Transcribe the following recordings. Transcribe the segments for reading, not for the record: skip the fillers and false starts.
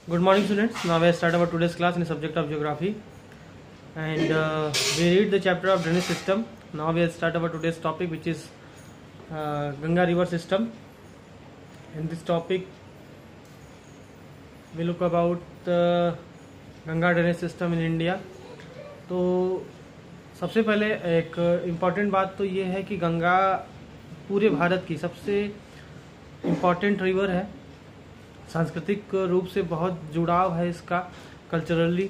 Good morning, students. Now we start our today's class in the subject of geography, and we read the chapter of drainage system. Now we start our today's topic, which is Ganga river system. In this topic, we look about the Ganga drainage system in India. तो सबसे पहले एक important बात तो ये है कि गंगा पूरे भारत की सबसे इम्पॉर्टेंट रिवर है। सांस्कृतिक रूप से बहुत जुड़ाव है इसका कल्चरली,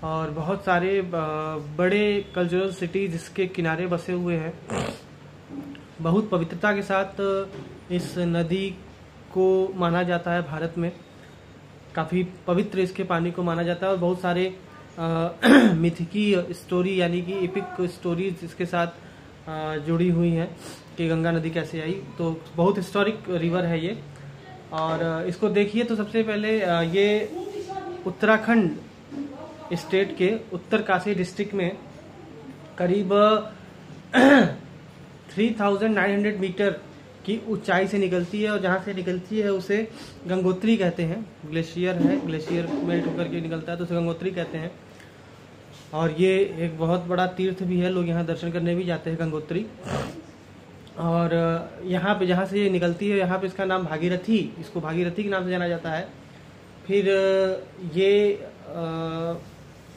और बहुत सारे बड़े कल्चरल सिटीज इसके किनारे बसे हुए हैं। बहुत पवित्रता के साथ इस नदी को माना जाता है। भारत में काफ़ी पवित्र इसके पानी को माना जाता है, और बहुत सारे मिथिकीय स्टोरी यानी कि एपिक स्टोरीज इसके साथ जुड़ी हुई हैं कि गंगा नदी कैसे आई। तो बहुत हिस्टोरिक रिवर है ये। और इसको देखिए तो सबसे पहले ये उत्तराखंड स्टेट के उत्तरकाशी डिस्ट्रिक्ट में करीब 3900 मीटर की ऊंचाई से निकलती है, और जहाँ से निकलती है उसे गंगोत्री कहते हैं। ग्लेशियर है, ग्लेशियर मेल्ट होकर के निकलता है तो उसे गंगोत्री कहते हैं। और ये एक बहुत बड़ा तीर्थ भी है, लोग यहाँ दर्शन करने भी जाते हैं गंगोत्री। और यहाँ पे जहाँ से ये निकलती है यहाँ पे इसका नाम भागीरथी, इसको भागीरथी के नाम से जाना जाता है। फिर ये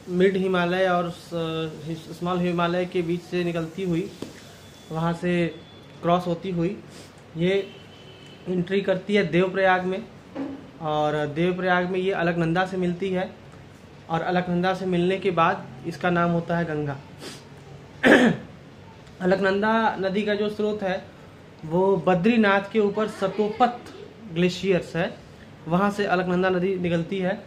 मिड हिमालय और स्मॉल हिमालय के बीच से निकलती हुई वहाँ से क्रॉस होती हुई ये एंट्री करती है देवप्रयाग में, और देवप्रयाग में ये अलकनंदा से मिलती है, और अलकनंदा से मिलने के बाद इसका नाम होता है गंगा। अलकनंदा नदी का जो स्रोत है वो बद्रीनाथ के ऊपर सतोपत ग्लेशियर्स है, वहाँ से अलकनंदा नदी निकलती है।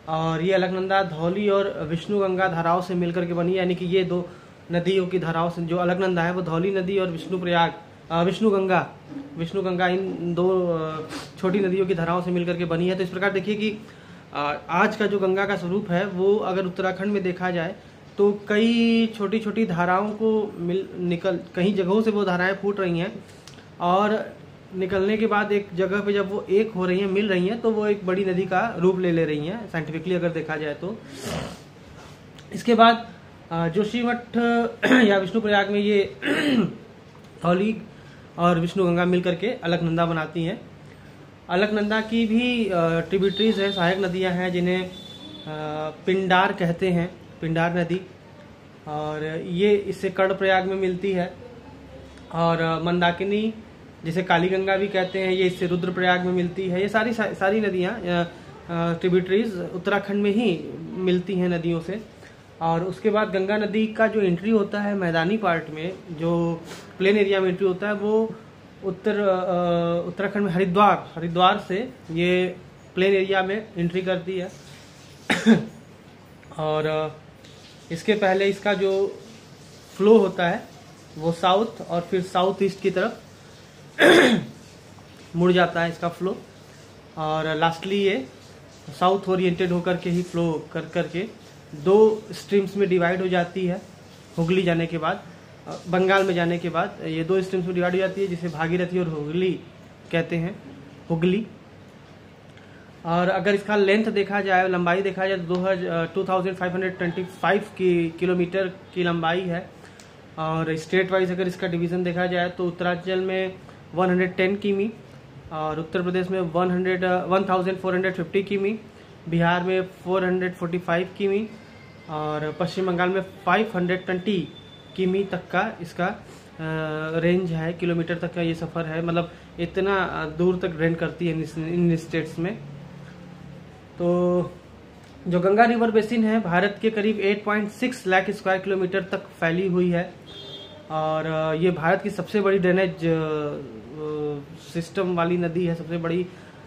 और ये अलकनंदा धौली और विष्णु गंगा धाराओं से मिलकर के बनी, यानी कि ये दो नदियों की धाराओं से जो अलकनंदा है वो धौली नदी और विष्णु गंगा इन दो छोटी नदियों की धाराओं से मिलकर के बनी है। तो इस प्रकार देखिए कि आज का जो गंगा का स्वरूप है वो अगर उत्तराखंड में देखा जाए तो कई छोटी छोटी धाराओं को कई जगहों से वो धाराएं फूट रही हैं, और निकलने के बाद एक जगह पे जब वो एक हो रही हैं, मिल रही हैं, तो वो एक बड़ी नदी का रूप ले रही हैं साइंटिफिकली अगर देखा जाए तो। इसके बाद जोशीमठ या विष्णुप्रयाग में ये धौली और विष्णु गंगा मिल करके अलकनंदा बनाती हैं। अलकनंदा की भी ट्रिब्यूटरीज है, सहायक नदियां हैं जिन्हें पिंडार कहते हैं, पिंडार नदी, और ये इससे कर्णप्रयाग में मिलती है। और मंदाकिनी जिसे काली गंगा भी कहते हैं, ये इससे रुद्रप्रयाग में मिलती है। ये सारी नदियाँ ट्रिब्यूटरीज उत्तराखंड में ही मिलती हैं नदियों से। और उसके बाद गंगा नदी का जो एंट्री होता है मैदानी पार्ट में, जो प्लेन एरिया में एंट्री होता है, वो उत्तराखंड में हरिद्वार से ये प्लेन एरिया में एंट्री करती है। और इसके पहले इसका जो फ्लो होता है वो साउथ और फिर साउथ ईस्ट की तरफ मुड़ जाता है इसका फ्लो, और लास्टली ये साउथ ओरिएंटेड होकर के ही फ्लो कर करके दो स्ट्रीम्स में डिवाइड हो जाती है। हुगली जाने के बाद, बंगाल में जाने के बाद ये दो स्ट्रीम्स में डिवाइड हो जाती है, जिसे भागीरथी और हुगली कहते हैं, हुगली। और अगर इसका लेंथ देखा जाए, लंबाई देखा जाए तो 2525 किलोमीटर की लंबाई है। और स्टेट वाइज अगर इसका डिवीज़न देखा जाए तो उत्तरांचल में 110 किमी, और उत्तर प्रदेश में 1450 किमी, बिहार में 445 किमी, और पश्चिम बंगाल में 520 किमी तक का इसका रेंज है, किलोमीटर तक का ये सफ़र है। मतलब इतना दूर तक ड्रेन करती है इन स्टेट्स में। तो जो गंगा रिवर बेसिन है भारत के करीब 8.6 लाख स्क्वायर किलोमीटर तक फैली हुई है, और ये भारत की सबसे बड़ी ड्रेनेज सिस्टम वाली नदी है, सबसे बड़ी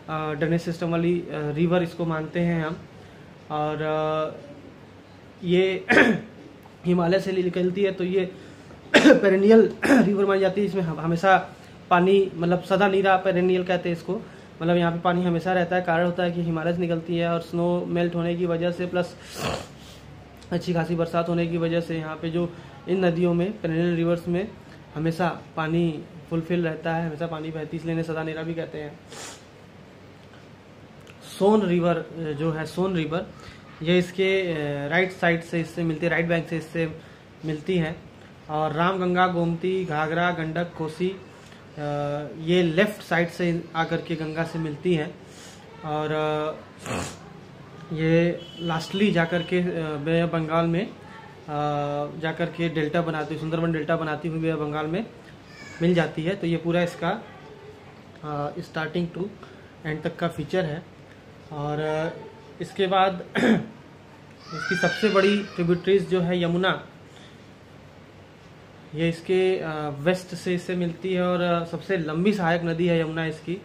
ड्रेनेज सिस्टम वाली रिवर इसको मानते हैं हम। और ये हिमालय से निकलती है तो ये पेरेनियल रिवर मानी जाती है। इसमें हमेशा पानी, मतलब सदा नीरा पेरेनियल कहते हैं इसको, मतलब यहाँ पे पानी हमेशा रहता है। कारण होता है कि हिमालय से निकलती है, और स्नो मेल्ट होने की वजह से प्लस अच्छी खासी बरसात होने की वजह से यहाँ पे जो इन नदियों में, पेरेनियल रिवर्स में हमेशा पानी फुलफिल रहता है, हमेशा पानी बहती, इसलिए इन्हें सदा नीरा भी कहते हैं। सोन रिवर जो है, सोन रिवर, ये इसके राइट साइड से इससे मिलती है, राइट बैंक से इससे मिलती है। और रामगंगा, गोमती, घाघरा, गंडक, कोसी ये लेफ्ट साइड से आकर के गंगा से मिलती हैं। और ये लास्टली जाकर के बे ऑफ बंगाल में जाकर के डेल्टा बनाती हुई, सुंदरबन डेल्टा बनाती हुई बे ऑफ बंगाल में मिल जाती है। तो ये पूरा इसका स्टार्टिंग टू एंड तक का फीचर है। और इसके बाद इसकी सबसे बड़ी ट्रिब्यूटरीज जो है यमुना, ये इसके वेस्ट से इससे मिलती है और सबसे लंबी सहायक नदी है यमुना इसकी।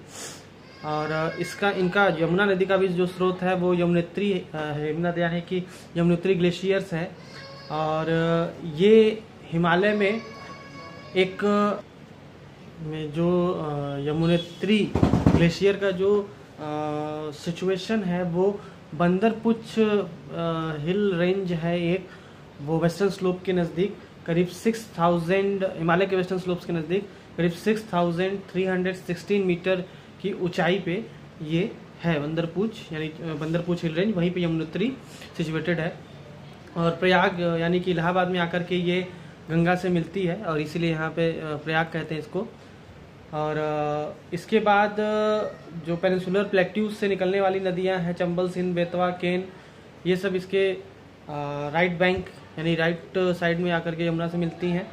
और इनका यमुना नदी का भी जो स्रोत है वो यमुनोत्री है, यानी कि यमुनोत्री ग्लेशियर्स है। और ये हिमालय में एक में जो यमुनोत्री ग्लेशियर का जो सिचुएशन है वो बंदरपुछ हिल रेंज है एक, वो वेस्टर्न स्लोप के नज़दीक करीब 6000, हिमालय के वेस्टर्न स्लोप्स के नज़दीक करीब 6316 मीटर की ऊंचाई पे ये है बंदरपुछ, यानी बंदरपुछ हिल रेंज, वहीं पे यमुनोत्री सिचुएटेड है। और प्रयाग यानी कि इलाहाबाद में आकर के ये गंगा से मिलती है और इसीलिए यहाँ पे प्रयाग कहते हैं इसको। और इसके बाद जो पेनिनसुलर प्लेट्यूज से निकलने वाली नदियाँ हैं, चंबल, सिंध, बेतवा, केन, ये सब इसके राइट बैंक यानी राइट साइड में आकर के यमुना से मिलती हैं।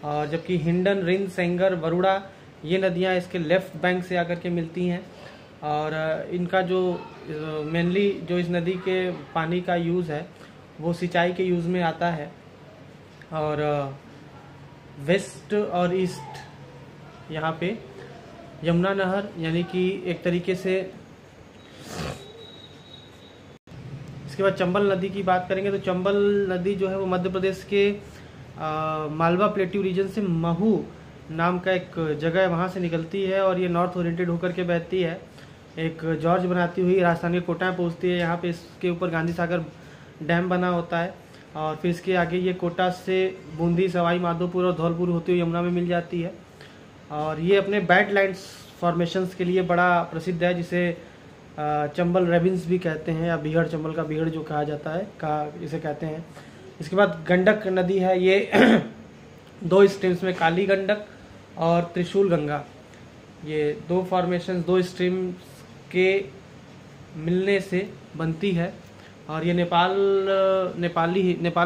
और जबकि हिंडन, रिंद, सेंगर, वरुणा ये नदियाँ इसके लेफ्ट बैंक से आकर के मिलती हैं। और इनका जो मेनली जो इस नदी के पानी का यूज़ है वो सिंचाई के यूज़ में आता है। और वेस्ट और ईस्ट यहाँ पे यमुना नहर, यानी कि एक तरीके से। इसके बाद चंबल नदी की बात करेंगे तो चंबल नदी जो है वो मध्य प्रदेश के मालवा प्लेट्यू रीजन से महू नाम का एक जगह है, वहाँ से निकलती है और ये नॉर्थ ओरिएंटेड होकर के बहती है, एक जॉर्ज बनाती हुई राजस्थान के कोटा में पहुँचती है। यहाँ पे इसके ऊपर गांधी सागर डैम बना होता है और फिर इसके आगे ये कोटा से बूंदी, सवाई माधोपुर और धौलपुर होती हुई यमुना में मिल जाती है। और ये अपने बैडलैंड्स फॉर्मेशंस के लिए बड़ा प्रसिद्ध है, जिसे चंबल रेविन्स भी कहते हैं, या बीहड़, चंबल का बीहड़ जो कहा जाता है, इसे कहते हैं। इसके बाद गंडक नदी है, ये दो स्ट्रीम्स में, काली गंडक और त्रिशूल गंगा, ये दो फॉर्मेशंस, दो स्ट्रीम्स के मिलने से बनती है। और ये नेपाल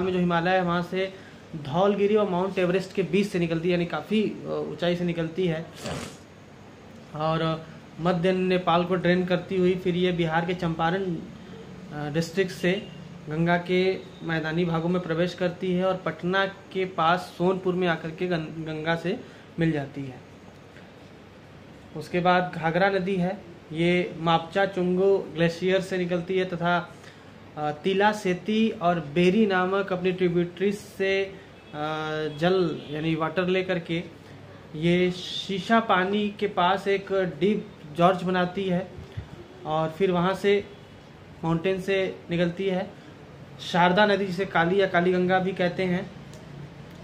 में जो हिमालय है वहाँ से धौलगिरी और माउंट एवरेस्ट के बीच से निकलती है, यानी काफ़ी ऊंचाई से निकलती है और मध्य नेपाल को ड्रेन करती हुई फिर ये बिहार के चंपारण डिस्ट्रिक्ट से गंगा के मैदानी भागों में प्रवेश करती है और पटना के पास सोनपुर में आकर के गंगा से मिल जाती है। उसके बाद घाघरा नदी है, ये मापचा चुंगो ग्लेशियर से निकलती है तथा तिला, सेती और बेरी नामक अपनी ट्रिब्यूटरीज से जल यानी वाटर लेकर के ये शीशा पानी के पास एक डीप जॉर्ज बनाती है और फिर वहाँ से माउंटेन से निकलती है। शारदा नदी, जिसे काली या काली गंगा भी कहते हैं,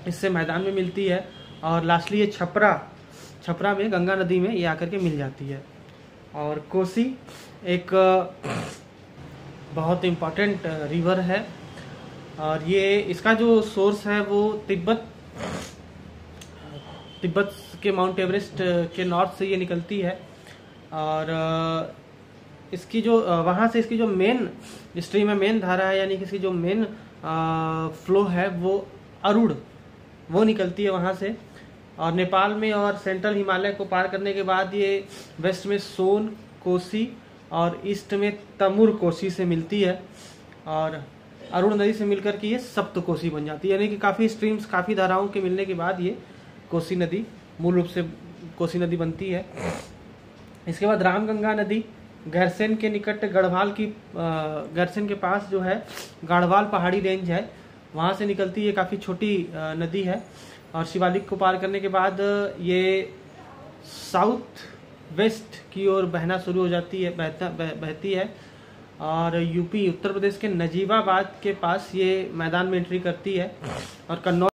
इससे मैदान में मिलती है। और लास्टली ये छपरा में गंगा नदी में ये आकर के मिल जाती है। और कोसी एक बहुत इम्पॉर्टेंट रिवर है और ये इसका जो सोर्स है वो तिब्बत के माउंट एवरेस्ट के नॉर्थ से ये निकलती है। और इसकी जो वहाँ से इसकी जो मेन स्ट्रीम है, मेन धारा है, यानी कि इसकी जो मेन फ्लो है वो अरुण, वो निकलती है वहाँ से। और नेपाल में और सेंट्रल हिमालय को पार करने के बाद ये वेस्ट में सोन, कोसी और ईस्ट में तमुर कोसी से मिलती है और अरुण नदी से मिलकर के ये सप्त कोसी बन जाती है, यानी कि काफ़ी स्ट्रीम्स, काफ़ी धाराओं के मिलने के बाद ये कोसी नदी मूल रूप से कोसी नदी बनती है। इसके बाद रामगंगा नदी गैरसेन के निकट गैरसेन के पास जो है गाढ़वाल पहाड़ी रेंज है, वहाँ से निकलती है, काफ़ी छोटी नदी है। और शिवालिक को पार करने के बाद ये साउथ वेस्ट की ओर बहना शुरू हो जाती है, बहती है और यूपी उत्तर प्रदेश के नजीबाबाद के पास ये मैदान में एंट्री करती है और कन्नौज